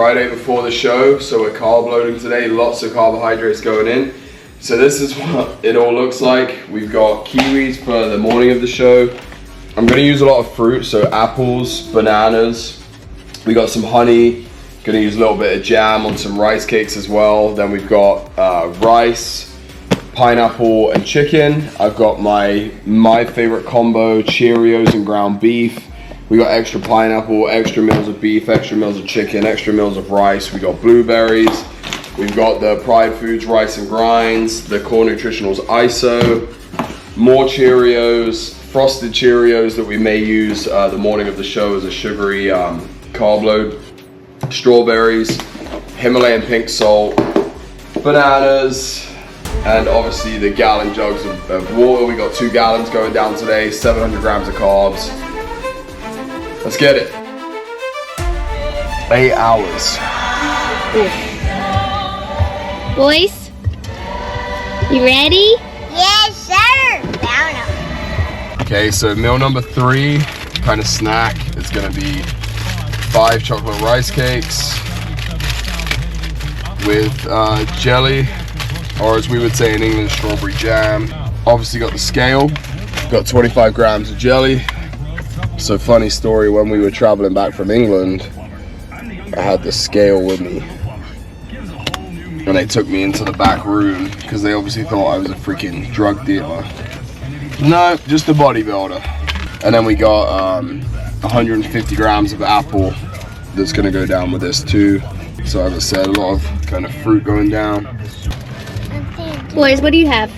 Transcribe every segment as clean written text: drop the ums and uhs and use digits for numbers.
Friday before the show, so we're carb loading today, lots of carbohydrates going in. So this is what it all looks like. We've got kiwis for the morning of the show. I'm gonna use a lot of fruit, so apples, bananas. We got some honey, gonna use a little bit of jam on some rice cakes as well. Then we've got rice, pineapple and chicken. I've got my favorite combo, Cheerios and ground beef. We got extra pineapple, extra meals of beef, extra meals of chicken, extra meals of rice. We got blueberries. We've got the Pride Foods rice and grinds, the Core Nutritionals ISO, more Cheerios, frosted Cheerios that we may use the morning of the show as a sugary carb load, strawberries, Himalayan pink salt, bananas, and obviously the gallon jugs of water. We got 2 gallons going down today, 700 grams of carbs. Let's get it. 8 hours. Boys, you ready? Yes, sir. Okay, so meal number 3, kind of snack, it's gonna be 5 chocolate rice cakes with jelly, or as we would say in England, strawberry jam. Obviously got the scale, got 25 grams of jelly. So funny story, when we were traveling back from England, I had the scale with me. And they took me into the back room because they obviously thought I was a freaking drug dealer. No, just a bodybuilder. And then we got 150 grams of apple that's gonna go down with this too. So as I said, a lot of kind of fruit going down. Boys, what do you have?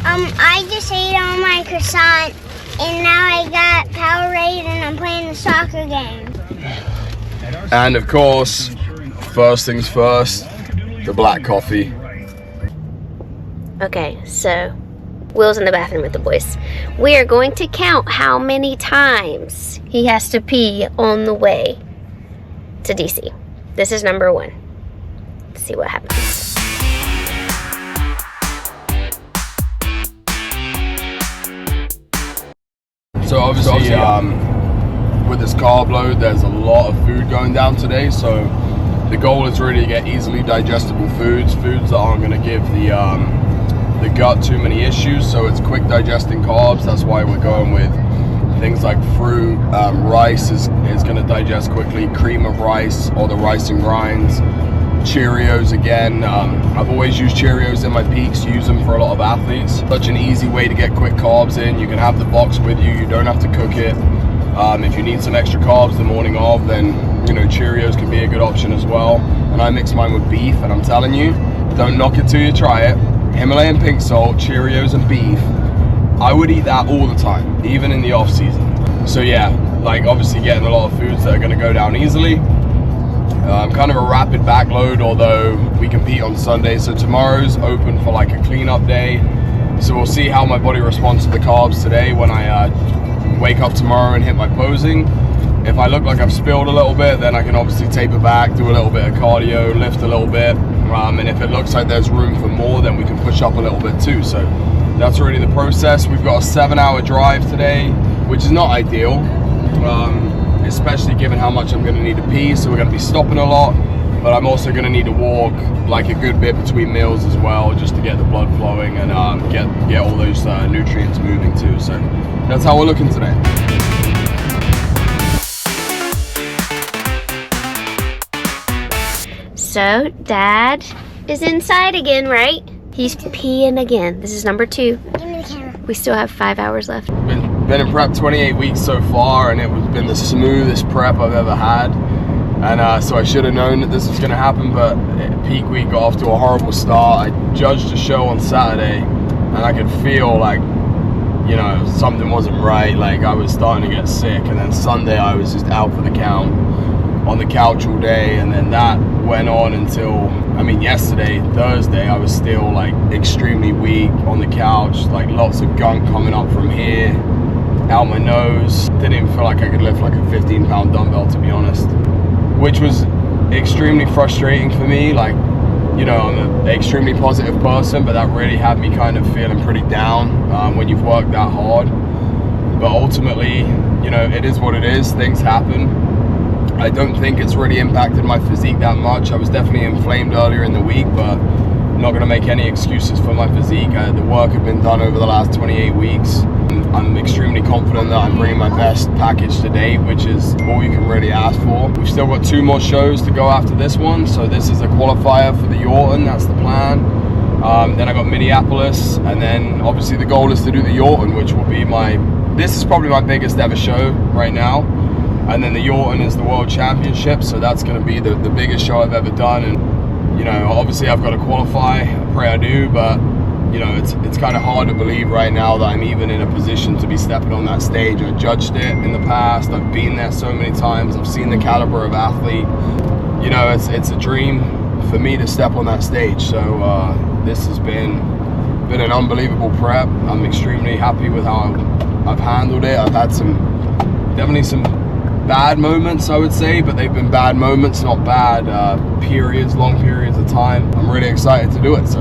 I just ate on my croissant, and now I got Powerade, and I'm playing the soccer game. And of course, first things first, the black coffee. Okay, so Will's in the bathroom with the boys. We are going to count how many times he has to pee on the way to DC. This is number 1. Let's see what happens. So obviously, with this carb load, there's a lot of food going down today. So the goal is really to get easily digestible foods that aren't going to give the gut too many issues. So it's quick digesting carbs. That's why we're going with things like fruit. Rice is going to digest quickly. Cream of rice or the rice and grinds. Cheerios again. I've always used Cheerios in my peaks, use them for a lot of athletes. Such an easy way to get quick carbs in. You can have the box with you don't have to cook it. If you need some extra carbs the morning of, then you know Cheerios can be a good option as well. And I mix mine with beef, and I'm telling you, don't knock it till you try it. Himalayan pink salt, Cheerios and beef. I would eat that all the time, even in the off season. So yeah, like obviously getting a lot of foods that are gonna go down easily. Kind of a rapid backload, although we compete on Sunday, so tomorrow's open for like a cleanup day. So we'll see how my body responds to the carbs today when I wake up tomorrow and hit my posing. If I look like I've spilled a little bit, then I can obviously taper back, do a little bit of cardio, lift a little bit. And if it looks like there's room for more, then we can push up a little bit too. So that's really the process. We've got a 7-hour drive today, which is not ideal. Especially given how much I'm going to need to pee, so we're going to be stopping a lot, but I'm also going to need to walk like a good bit between meals as well, just to get the blood flowing and get all those nutrients moving too. So that's how we're looking today. So Dad is inside again, right? He's peeing again. This is number 2. Give me the camera. We still have 5 hours left. Been in prep 28 weeks so far, and it has been the smoothest prep I've ever had. And so I should have known that this was going to happen, but peak week got off to a horrible start. I judged the show on Saturday, and I could feel like, you know, something wasn't right. Like I was starting to get sick, and then Sunday I was just out for the count on the couch all day, and then that went on until, I mean, yesterday, Thursday, I was still like extremely weak on the couch, like lots of gunk coming up from here, out my nose. Didn't even feel like I could lift like a 15-pound dumbbell, to be honest, which was extremely frustrating for me. Like, you know, I'm an extremely positive person, but that really had me kind of feeling pretty down when you've worked that hard. But ultimately, you know, it is what it is. Things happen. I don't think it's really impacted my physique that much. I was definitely inflamed earlier in the week, but I'm not going to make any excuses for my physique. The work had been done over the last 28 weeks. I'm extremely confident that I'm bringing my best package to date, which is all you can really ask for. We've still got 2 more shows to go after this one, so this is a qualifier for the Yorton, that's the plan. Then I got Minneapolis, and then obviously the goal is to do the Yorton, which will be this is probably my biggest ever show right now. And then the Yorton is the World Championship, so that's going to be the biggest show I've ever done. And you know, obviously I've got to qualify, I pray I do, but you know, it's kind of hard to believe right now that I'm even in a position to be stepping on that stage. I judged it in the past, I've been there so many times, I've seen the caliber of athlete. You know, it's a dream for me to step on that stage. So this has been an unbelievable prep. I'm extremely happy with how I've handled it. I've had definitely some bad moments, I would say, but they've been bad moments, not bad long periods of time. I'm really excited to do it. So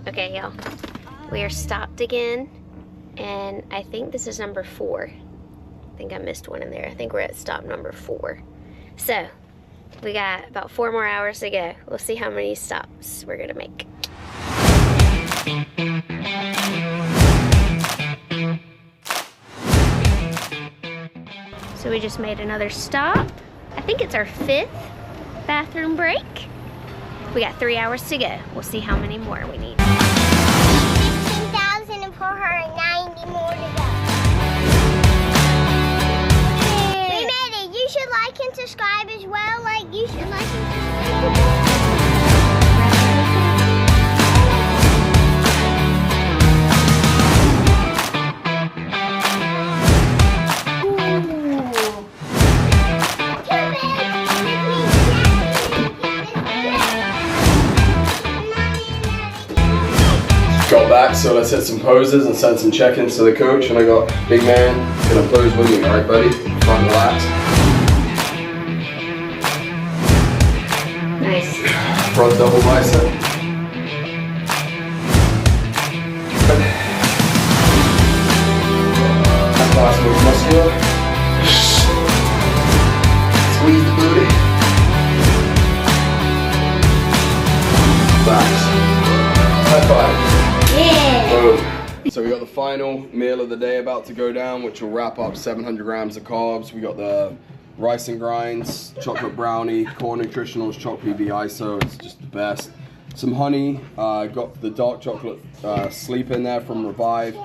okay, y'all, we are stopped again, and I think this is number 4. I think I missed one in there. I think we're at stop number 4. So we got about 4 more hours to go. We'll see how many stops we're gonna make. So we just made another stop. I think it's our 5th bathroom break. We got 3 hours to go. We'll see how many more we need. 15,490 more to go. We made it. You should like and subscribe as well. You should like and subscribe. got back, so let's hit some poses and send some check-ins to the coach. And I got big man gonna pose with me, alright buddy? Front relax. Nice. Front double bicep. Last move muscular. Squeeze the booty. Relax. High five. Yeah. Boom. So we got the final meal of the day about to go down, which will wrap up 700 grams of carbs. We got the rice and grinds, chocolate brownie, core nutritionals, chocolate PB ISO. It's just the best. Some honey, got the dark chocolate sleep in there from Revive,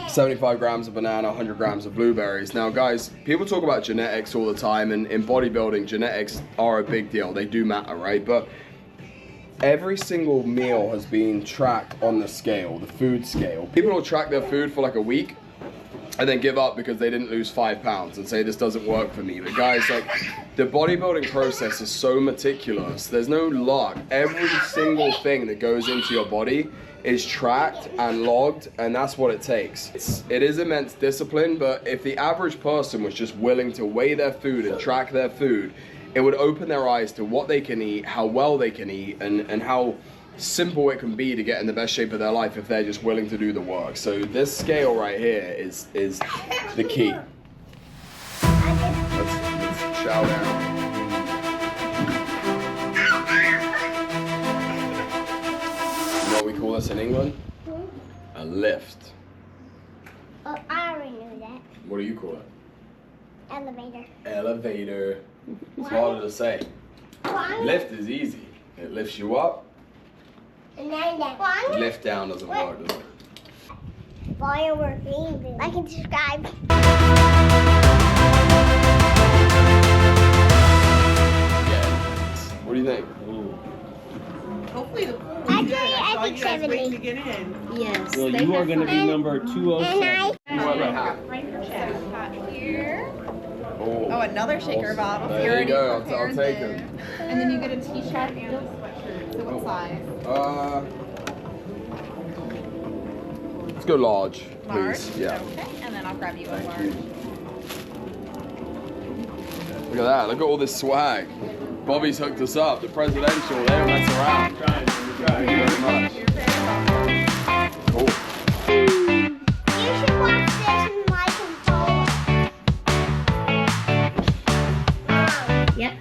75 grams of banana, 100 grams of blueberries. Now guys, people talk about genetics all the time, and in bodybuilding, genetics are a big deal. They do matter, right? But every single meal has been tracked on the scale, the food scale. People will track their food for like a week and then give up because they didn't lose 5 pounds and say this doesn't work for me. But guys, like, the bodybuilding process is so meticulous. There's no luck. Every single thing that goes into your body is tracked and logged, and that's what it takes. It is immense discipline, but if the average person was just willing to weigh their food and track their food, it would open their eyes to what they can eat, how well they can eat, and how simple it can be to get in the best shape of their life if they're just willing to do the work. So this scale right here is the key. Let's chow down. You know what we call this in England? A lift. Oh, I already knew that. What do you call it? Elevator. Elevator. It's harder to say. Lift is easy. It lifts you up. And then that. Lift down doesn't work, does it? Firework, like and subscribe. Yeah. What do you think? Hopefully the pool will be Actually, good. I saw think you guys 70. waiting to get in. Yes. Well, they you are have going to fun. be number 207. Oh, another shaker bottle. So There you're you go. already I'll prepared take there. them. And then you get a t-shirt and a sweatshirt. So what size? Let's go large, Large? please. Yeah. Okay, and then I'll grab you a large. Look at that. Look at all this swag. Bobby's hooked us up. The presidential. They don't mess around. Thank you very much. Cool. You should watch this and like and follow. Yep.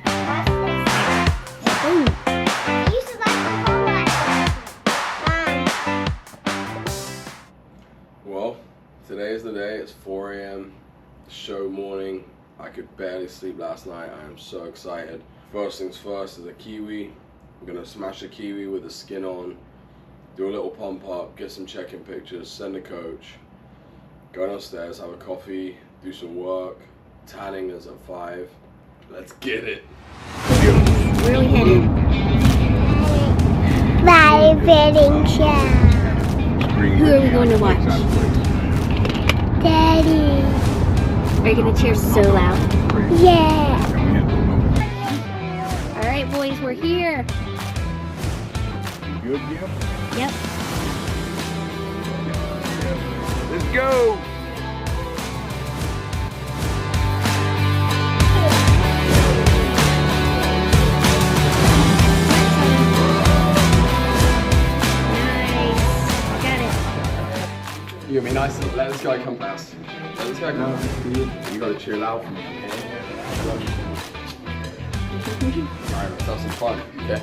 Today is the day. It's 4 a.m. show morning. I could barely sleep last night. I am so excited. First things first is a kiwi. I'm gonna smash a kiwi with the skin on, do a little pump up, get some check-in pictures, send a coach, go downstairs, have a coffee, do some work. Tanning is at 5. Let's get it. Where are we headed? My wedding show. Who are we going to watch? Daddy. Are you gonna cheer so loud? Yeah. All right, boys, we're here. Good, Gil? Yep. Let's go! Nice. Got it. You gonna be nice and let this guy come past. Let this guy come past. You gotta cheer loud for me. Alright, let's have some fun, okay?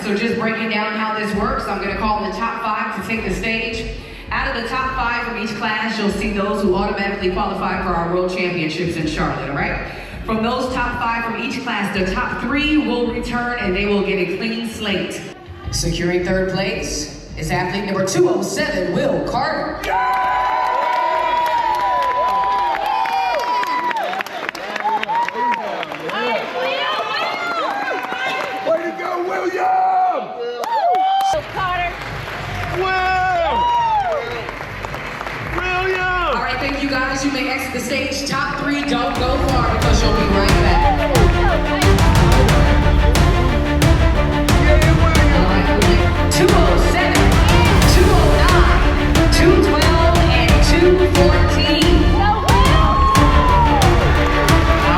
So just breaking down how this works, I'm going to call the top 5 to take the stage. Out of the top 5 from each class, you'll see those who automatically qualify for our World Championships in Charlotte, all right? From those top 5 from each class, the top 3 will return and they will get a clean slate. Securing 3rd place is athlete number 207, Will Carter. Way to go, William! Carter. William! All right, thank you guys. You may exit the stage. Top 3, don't go far because you'll be right back. All right, 207, 209, 212, and 214. All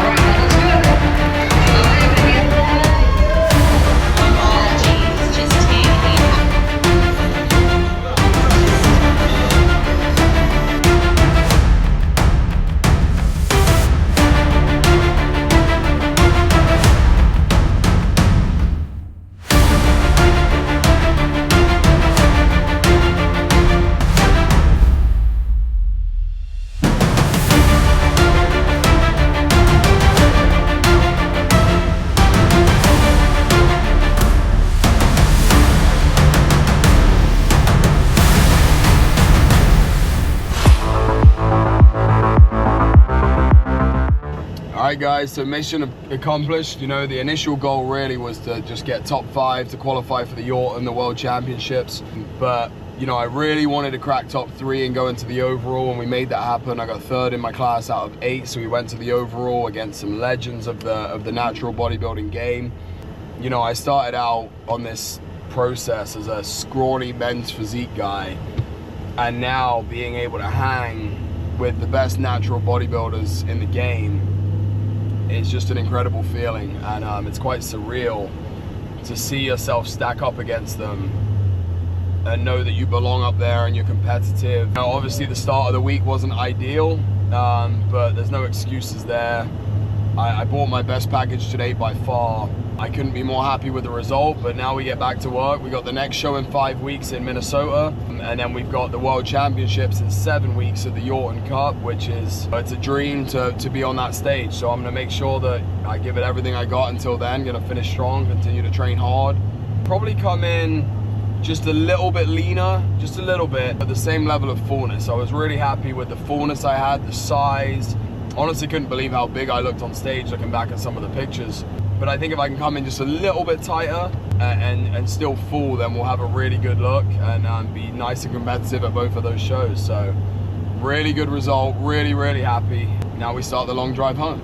right, that looks good. All right, Vivian. Just take it. Alright guys, so mission accomplished. You know, the initial goal really was to just get top 5 to qualify for the Yacht and the World Championships. But You know, I really wanted to crack top 3 and go into the overall, and we made that happen. I got 3rd in my class out of 8, so we went to the overall against some legends of the natural bodybuilding game. You know, I started out on this process as a scrawny men's physique guy, and now being able to hang with the best natural bodybuilders in the game is just an incredible feeling, and it's quite surreal to see yourself stack up against them and know that you belong up there and you're competitive. Now, obviously the start of the week wasn't ideal, but there's no excuses there. I bought my best package today by far. I couldn't be more happy with the result, but now we get back to work. We got the next show in 5 weeks in Minnesota, and then we've got the World Championships in 7 weeks at the Yorton Cup, which is, it's a dream to be on that stage. So I'm gonna make sure that I give it everything I got until then. Gonna finish strong, continue to train hard. Probably come in just a little bit leaner, just a little bit, but the same level of fullness. I was really happy with the fullness I had, the size. Honestly couldn't believe how big I looked on stage looking back at some of the pictures. But I think if I can come in just a little bit tighter and still full, then we'll have a really good look and be nice and competitive at both of those shows. So really good result, really, really happy. Now we start the long drive home.